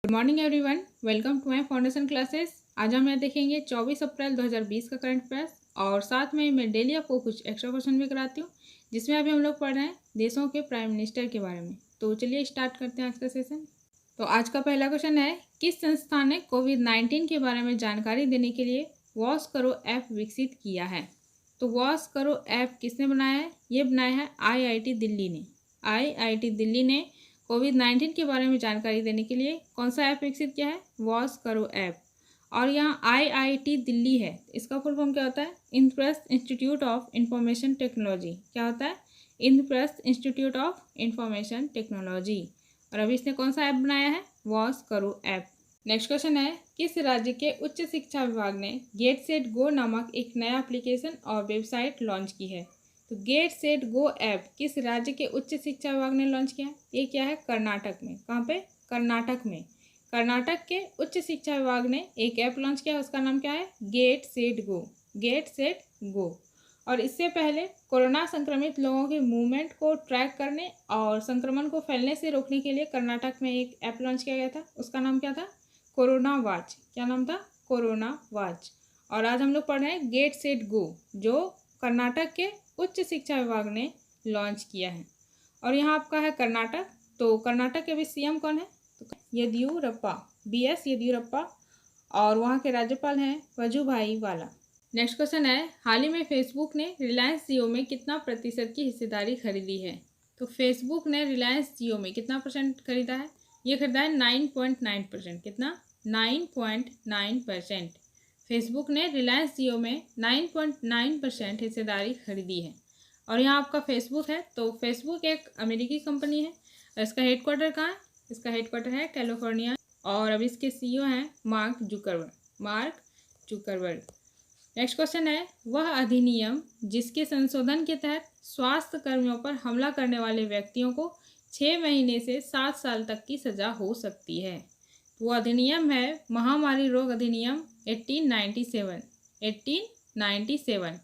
Good morning everyone, welcome to my foundation classes. आज हम यहाँ देखेंगे 24 अप्रैल 2020 का करंट अफेयर्स और साथ में मैं डेली आपको कुछ एक्स्ट्रा क्वेश्चन भी कराती हूँ, जिसमें अभी हम लोग पढ़ रहे हैं देशों के प्राइम मिनिस्टर के बारे में। तो चलिए स्टार्ट करते हैं आज का सेशन। तो आज का पहला क्वेश्चन है, किस संस्था ने कोविड-19 के बारे में जानकारी देने के लिए वॉश करो ऐप विकसित किया है? तो वॉश करो ऐप किसने बनाया है? ये बनाया है IIT दिल्ली ने। IIT दिल्ली ने कोविड-19 के बारे में जानकारी देने के लिए कौन सा ऐप विकसित किया है? वॉश करो ऐप। और यहाँ IIT दिल्ली है, इसका फुल फॉर्म क्या होता है? Indraprastha institute of information technology. क्या होता है? Indraprastha institute of information technology. और अभी इसने कौन सा ऐप बनाया है? वॉश करो ऐप। नेक्स्ट क्वेश्चन है, किस राज्य के उच्च शिक्षा विभाग ने गेट सेट गो नामक एक नया एप्लीकेशन और वेबसाइट लॉन्च की है? तो गेट सेट गो ऐप किस राज्य के उच्च शिक्षा विभाग ने लॉन्च किया? ये क्या है? कर्नाटक में। कहाँ पे? कर्नाटक में। कर्नाटक के उच्च शिक्षा विभाग ने एक ऐप लॉन्च किया, उसका नाम क्या है? Get set go. Get set go. और इससे पहले कोरोना संक्रमित लोगों के मूवमेंट को ट्रैक करने और संक्रमण को फैलने से रोकने के लिए कर्नाटक में एक ऐप लॉन्च किया गया था, उसका नाम क्या था? Corona watch. क्या नाम था? Corona watch. और आज हम लोग पढ़ रहे हैं गेट सेट गो, जो कर्नाटक के उच्च शिक्षा विभाग ने लॉन्च किया है। और यहाँ आपका है कर्नाटक। तो कर्नाटक के अभी CM कौन है? तो येदियुरप्पा, BS येदियुरप्पा। और वहाँ के राज्यपाल हैं वजुभाई वाला। नेक्स्ट क्वेश्चन है, हाल ही में फेसबुक ने रिलायंस जियो में कितना प्रतिशत की हिस्सेदारी खरीदी है? तो फेसबुक ने रिलायंस जियो में कितना % खरीदा है? ये खरीदा है 9.9%। कितना? 9.9%। फेसबुक ने रिलायंस जियो में 9.9% हिस्सेदारी खरीदी है। और यहाँ आपका फेसबुक है, तो फेसबुक एक अमेरिकी कंपनी है। इसका हेडक्वार्टर कहाँ है? इसका हेडक्वार्टर है कैलिफोर्निया। और अब इसके CEO हैं मार्क जुकरबर्ग। नेक्स्ट क्वेश्चन है, वह अधिनियम जिसके संशोधन के तहत स्वास्थ्य कर्मियों पर हमला करने वाले व्यक्तियों को 6 महीने से 7 साल तक की सजा हो सकती है। वो अधिनियम है महामारी रोग अधिनियम 1897।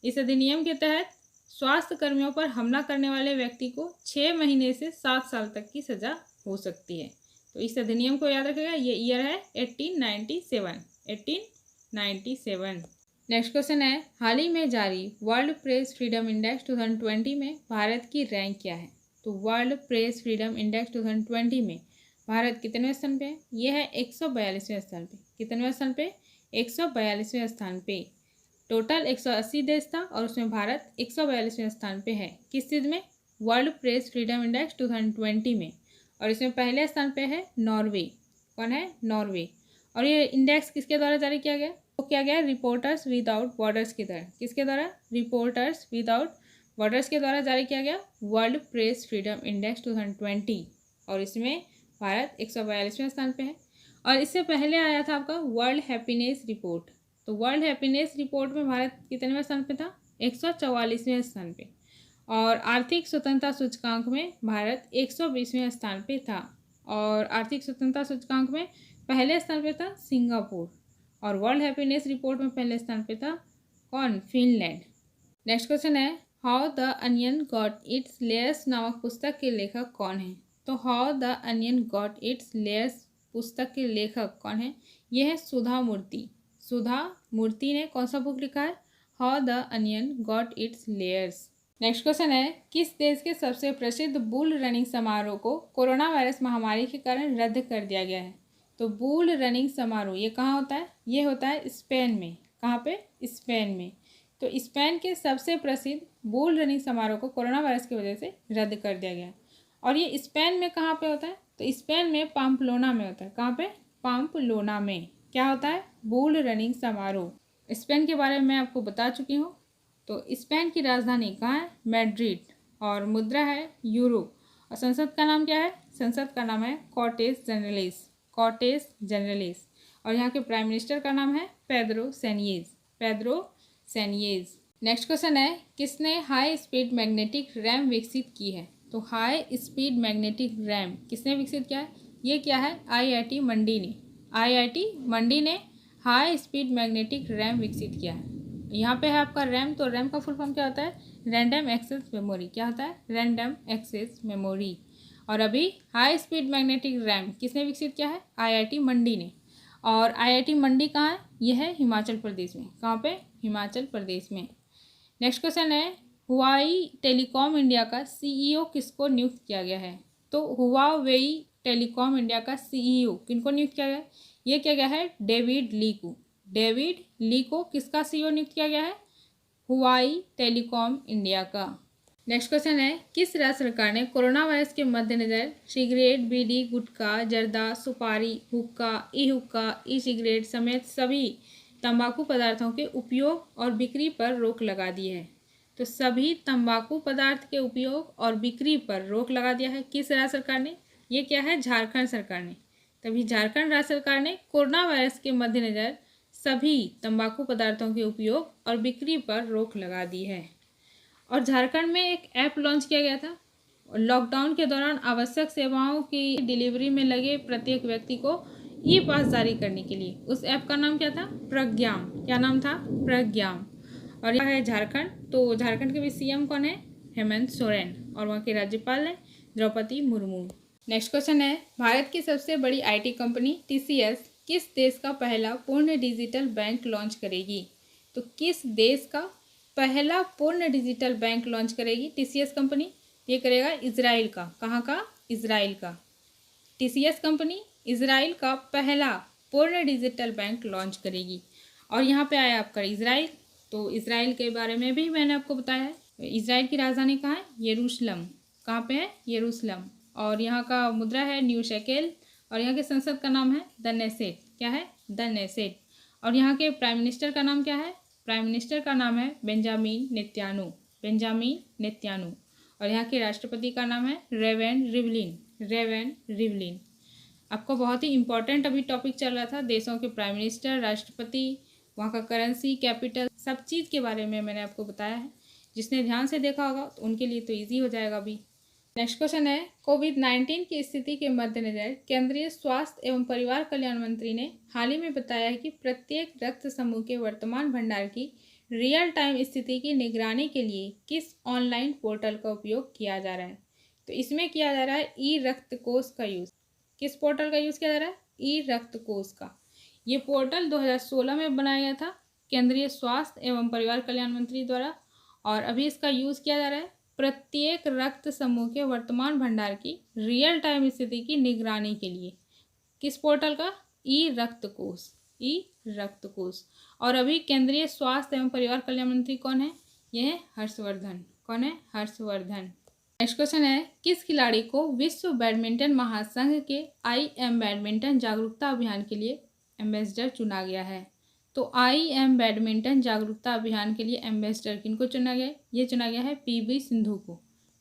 इस अधिनियम के तहत स्वास्थ्य कर्मियों पर हमला करने वाले व्यक्ति को 6 महीने से 7 साल तक की सजा हो सकती है। तो इस अधिनियम को याद रखिएगा, ये ईयर है 1897। नेक्स्ट क्वेश्चन है, हाल ही में जारी वर्ल्ड प्रेस फ्रीडम इंडेक्स 2020 में भारत की रैंक क्या है? तो वर्ल्ड प्रेस फ्रीडम इंडेक्स 2020 में भारत कितने स्थान पे है? ये है 142वें स्थान पे। कितने स्थान पे? 142वें स्थान पे। टोटल 180 देश था और उसमें भारत 142वें स्थान पे है। किस चीज़ में? वर्ल्ड प्रेस फ्रीडम इंडेक्स 2020 में। और इसमें पहले स्थान पे है नॉर्वे। कौन है? नॉर्वे। और ये इंडेक्स किसके द्वारा जारी किया गया? वो किया गया रिपोर्टर्स विदाउट बॉर्डर्स के द्वारा। किसके द्वारा? रिपोर्टर्स विदाउट बॉर्डर्स के द्वारा जारी किया गया वर्ल्ड प्रेस फ्रीडम इंडेक्स 2020। और इसमें भारत 142वें स्थान पे है। और इससे पहले आया था आपका वर्ल्ड हैप्पीनेस रिपोर्ट। तो वर्ल्ड हैप्पीनेस रिपोर्ट में भारत कितनेवें स्थान पे था? 144वें स्थान पे। और आर्थिक स्वतंत्रता सूचकांक में भारत 120वें स्थान पे था। और आर्थिक स्वतंत्रता सूचकांक में पहले स्थान पे था सिंगापुर। और वर्ल्ड हैप्पीनेस रिपोर्ट में पहले स्थान पे था कौन? फिनलैंड। नेक्स्ट क्वेश्चन है, how the onion got its layers नामक पुस्तक के लेखक कौन है? तो how the onion got its layers पुस्तक के लेखक कौन है? ये है सुधा मूर्ति। सुधा मूर्ति ने कौन सा बुक लिखा है? How the onion got its layers. Next question है, किस देश के सबसे प्रसिद्ध बुल रनिंग समारोह को कोरोना वायरस महामारी के कारण रद्द कर दिया गया है? तो बुल रनिंग समारोह ये कहाँ होता है? ये होता है स्पेन में। कहाँ पे? स्पेन में। तो स्पेन के सबसे प्रसिद्ध बुल रनिंग समारोह को कोरोना वायरस की वजह से रद्द कर दिया गया है। और ये स्पेन में कहाँ पे होता है? तो स्पेन में पाम्पलोना में होता है। कहाँ पे? पाम्पलोना में। क्या होता है? बुल रनिंग समारोह। स्पेन के बारे में मैं आपको बता चुकी हूँ। तो स्पेन की राजधानी कहाँ है? मैड्रिड। और मुद्रा है यूरो। और संसद का नाम क्या है? संसद का नाम है कॉर्टेस जनरलिस। और यहाँ के प्राइम मिनिस्टर का नाम है पेड्रो सैनियेज। नेक्स्ट क्वेश्चन है, किसने हाई स्पीड मैग्नेटिक रैम विकसित की है? तो हाई स्पीड मैग्नेटिक रैम किसने विकसित किया है? ये क्या है? IIT मंडी ने हाई स्पीड मैग्नेटिक रैम विकसित किया है। यहाँ पे है आपका रैम। तो रैम का फुल फॉर्म क्या होता है? Random access memory. क्या होता है? Random access memory. और अभी हाई स्पीड मैग्नेटिक रैम्प किसने विकसित किया है? आईआईटी मंडी ने। और आईआईटी मंडी कहाँ है? यह है हिमाचल प्रदेश में। कहाँ पे? हिमाचल प्रदेश में। नेक्स्ट क्वेश्चन है, हुआई टेलीकॉम इंडिया का सीईओ किसको नियुक्त किया गया है? तो हुआवेई टेलीकॉम इंडिया का सीईओ किनको नियुक्त किया गया है? ये किया गया है डेविड ली को। डेविड ली को किसका सीईओ नियुक्त किया गया है? हुआई टेलीकॉम इंडिया का। नेक्स्ट क्वेश्चन है, किस राज्य सरकार ने कोरोना वायरस के मद्देनजर सिगरेट, बीड़ी, गुटखा, जर्दा, सुपारी, हुक्का, ई सिगरेट समेत सभी तंबाकू पदार्थों के उपयोग और बिक्री पर रोक लगा दी है? तो सभी तंबाकू पदार्थ के उपयोग और बिक्री पर रोक लगा दिया है किस राज्य सरकार ने? ये क्या है? झारखंड सरकार ने। तभी झारखंड राज्य सरकार ने कोरोना वायरस के मद्देनजर सभी तंबाकू पदार्थों के उपयोग और बिक्री पर रोक लगा दी है। और झारखंड में एक ऐप लॉन्च किया गया था लॉकडाउन के दौरान आवश्यक सेवाओं की डिलीवरी में लगे प्रत्येक व्यक्ति को ई पास जारी करने के लिए। उस ऐप का नाम क्या था? प्रज्ञाम। क्या नाम था? प्रज्ञाम। और यह है झारखंड। तो झारखंड के भी सीएम कौन है? हेमंत सोरेन। और वहाँ के राज्यपाल है द्रौपदी मुर्मू। नेक्स्ट क्वेश्चन है, भारत की सबसे बड़ी आईटी कंपनी टीसीएस किस देश का पहला पूर्ण डिजिटल बैंक लॉन्च करेगी? तो किस देश का पहला पूर्ण डिजिटल बैंक लॉन्च करेगी टीसीएस कंपनी? ये करेगा इजराइल का। कहाँ का? इजराइल का। टीसीएस कंपनी इजराइल का पहला पूर्ण डिजिटल बैंक लॉन्च करेगी। और यहाँ पे आया आपका इजराइल। तो इजराइल के बारे में भी मैंने आपको बताया है। इजराइल की राजधानी कहाँ है? यरूशलेम। कहाँ पे है? यरूशलेम। और यहाँ का मुद्रा है न्यू शेकेल। और यहाँ के संसद का नाम है द नेसेट। क्या है? The Knesset. और यहाँ के प्राइम मिनिस्टर का नाम क्या है? प्राइम मिनिस्टर का नाम है बेंजामिन नेतन्याहू। Benjamin Netanyahu. और यहाँ के राष्ट्रपति का नाम है रेवेन रिवलिन। रेवेन रिवलिन। आपको बहुत ही इंपॉर्टेंट अभी टॉपिक चल रहा था, देशों के प्राइम मिनिस्टर, राष्ट्रपति, वहाँ का करेंसी, कैपिटल, सब चीज़ के बारे में मैंने आपको बताया है। जिसने ध्यान से देखा होगा तो उनके लिए तो ईजी हो जाएगा अभी। नेक्स्ट क्वेश्चन है, कोविड-19 की स्थिति के मद्देनजर केंद्रीय स्वास्थ्य एवं परिवार कल्याण मंत्री ने हाल ही में बताया है कि प्रत्येक रक्त समूह के वर्तमान भंडार की रियल टाइम स्थिति की निगरानी के लिए किस ऑनलाइन पोर्टल का उपयोग किया जा रहा है? तो इसमें किया जा रहा है ई रक्त कोष का यूज़। किस पोर्टल का यूज़ किया जा रहा है? ई रक्त कोष का। ये पोर्टल 2016 में बनाया गया था केंद्रीय स्वास्थ्य एवं परिवार कल्याण मंत्री द्वारा। और अभी इसका यूज़ किया जा रहा है प्रत्येक रक्त समूह के वर्तमान भंडार की रियल टाइम स्थिति की निगरानी के लिए। किस पोर्टल का? ई रक्त कोष। ई रक्त कोष। और अभी केंद्रीय स्वास्थ्य एवं परिवार कल्याण मंत्री कौन है? यह है हर्षवर्धन। कौन है? हर्षवर्धन। नेक्स्ट क्वेश्चन है, किस खिलाड़ी को विश्व बैडमिंटन महासंघ के आई एम बैडमिंटन जागरूकता अभियान के लिए एम्बेसडर चुना गया है? तो आई एम बैडमिंटन जागरूकता अभियान के लिए एम्बेसडर किनको चुना गया? ये चुना गया है पीवी सिंधु को।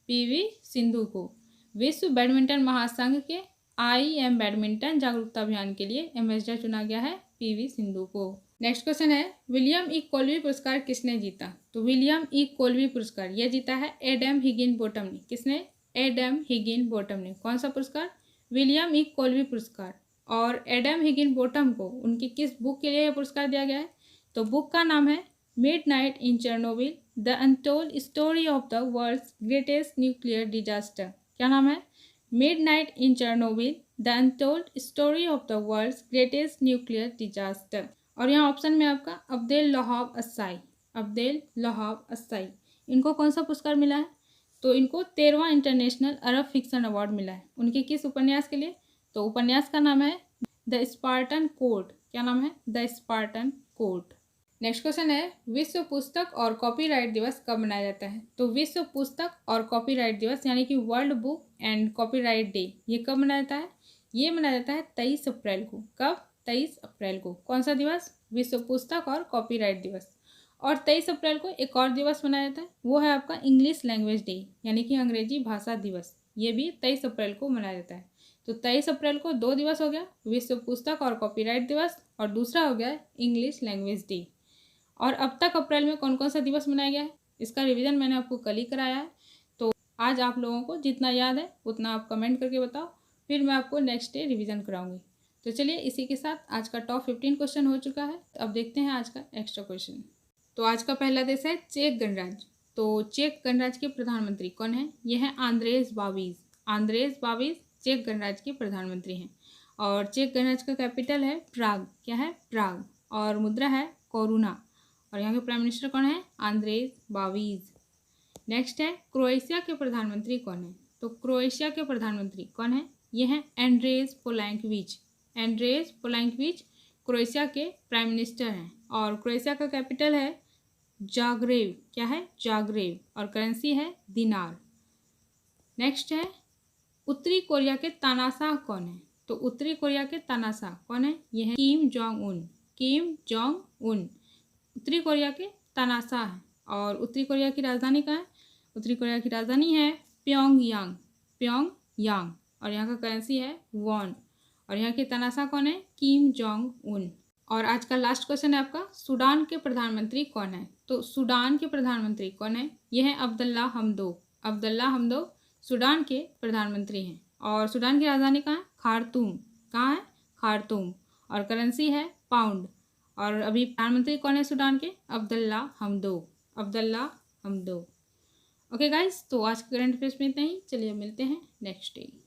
पीवी सिंधु को विश्व बैडमिंटन महासंघ के आई एम बैडमिंटन जागरूकता अभियान के लिए एम्बेसडर चुना गया है पीवी सिंधु को। नेक्स्ट क्वेश्चन है, विलियम ई कोल्बी पुरस्कार किसने जीता? तो विलियम ई कोल्बी पुरस्कार यह जीता है एडम हिगिनबॉटम ने। किसने? एडम हिगिनबॉटम ने। कौन सा पुरस्कार? विलियम ई कोल्बी पुरस्कार। और एडम हिगिनबॉटम को उनकी किस बुक के लिए यह पुरस्कार दिया गया है? तो बुक का नाम है midnight in Chernobyl the untold story of the world's greatest nuclear disaster. क्या नाम है? Midnight in Chernobyl the untold story of the world's greatest nuclear disaster. और यहाँ ऑप्शन में आपका Abdel Wahab Aissaoui. Abdel Wahab Aissaoui. इनको कौन सा पुरस्कार मिला है? तो इनको 13वां इंटरनेशनल अरब फिक्शन अवार्ड मिला है। उनके किस उपन्यास के लिए? तो उपन्यास का नाम है द स्पार्टन कोड। क्या नाम है? The Spartan code. Next question है, विश्व पुस्तक और कॉपीराइट दिवस कब मनाया जाता है? तो विश्व पुस्तक और कॉपीराइट दिवस यानी कि world book and copyright day ये कब मनाया जाता है? ये मनाया जाता है 23 अप्रैल को। कब? 23 अप्रैल को। कौन सा दिवस? विश्व पुस्तक और कॉपीराइट दिवस। और 23 अप्रैल को एक और दिवस मनाया जाता है, वो है आपका इंग्लिश लैंग्वेज डे यानी कि अंग्रेजी भाषा दिवस। ये भी 23 अप्रैल को मनाया जाता है। तो 23 अप्रैल को दो दिवस हो गया, विश्व पुस्तक और कॉपीराइट दिवस और दूसरा हो गया इंग्लिश लैंग्वेज डे। और अब तक अप्रैल में कौन कौन सा दिवस मनाया गया है इसका रिवीजन मैंने आपको कल ही कराया है। तो आज आप लोगों को जितना याद है उतना आप कमेंट करके बताओ, फिर मैं आपको नेक्स्ट डे रिवीजन कराऊंगी। तो चलिए इसी के साथ आज का टॉप 15 क्वेश्चन हो चुका है। तो अब देखते हैं आज का एक्स्ट्रा क्वेश्चन। तो आज का पहला देश है चेक गणराज्य। तो चेक गणराज्य के प्रधानमंत्री कौन है? यह है आंद्रेज बाबीज। आंद्रेस बाबिश चेक गणराज्य के प्रधानमंत्री हैं और चेक गणराज्य का कैपिटल है प्राग। क्या है? प्राग। और मुद्रा है कोरुना और यहाँ के प्राइम मिनिस्टर कौन है? आंद्रेस बाबिश। नेक्स्ट है क्रोएशिया के प्रधानमंत्री कौन है? तो क्रोएशिया के प्रधानमंत्री कौन है? ये हैं एंड्रेस प्लेनकोविच। एंड्रेस प्लेनकोविच क्रोएशिया के प्राइम मिनिस्टर हैं और क्रोएशिया का कैपिटल है जाग्रेव। क्या है? जाग्रेव। और करेंसी है दिनार। नेक्स्ट है उत्तरी कोरिया के तानाशाह कौन है? तो उत्तरी कोरिया के तानाशाह कौन है? ये है Kim Jong Un. Kim Jong Un उत्तरी कोरिया के तानाशाह हैं और उत्तरी कोरिया की राजधानी कहाँ है? उत्तरी कोरिया की राजधानी है प्योंगयांग। प्योंगयांग। और यहाँ का करेंसी है वॉन और यहाँ के तानाशाह कौन है? Kim Jong Un. और आज का लास्ट क्वेश्चन है आपका, सूडान के प्रधानमंत्री कौन है? तो सूडान के प्रधानमंत्री कौन है? ये है अब्दुल्ला हमदोक। अब्दुल्ला हमदोक सूडान के प्रधानमंत्री हैं और सूडान की राजधानी कहाँ है? खार्तूम। कहाँ है? खार्तूम। और करेंसी है पाउंड। और अभी प्रधानमंत्री कौन है सूडान के? अब्दुल्ला हमदोक। अब्दुल्ला हमदोक। ओके गाइस, तो आज के करंट अफेयर्स में इतना ही। चलिए मिलते हैं नेक्स्ट डे।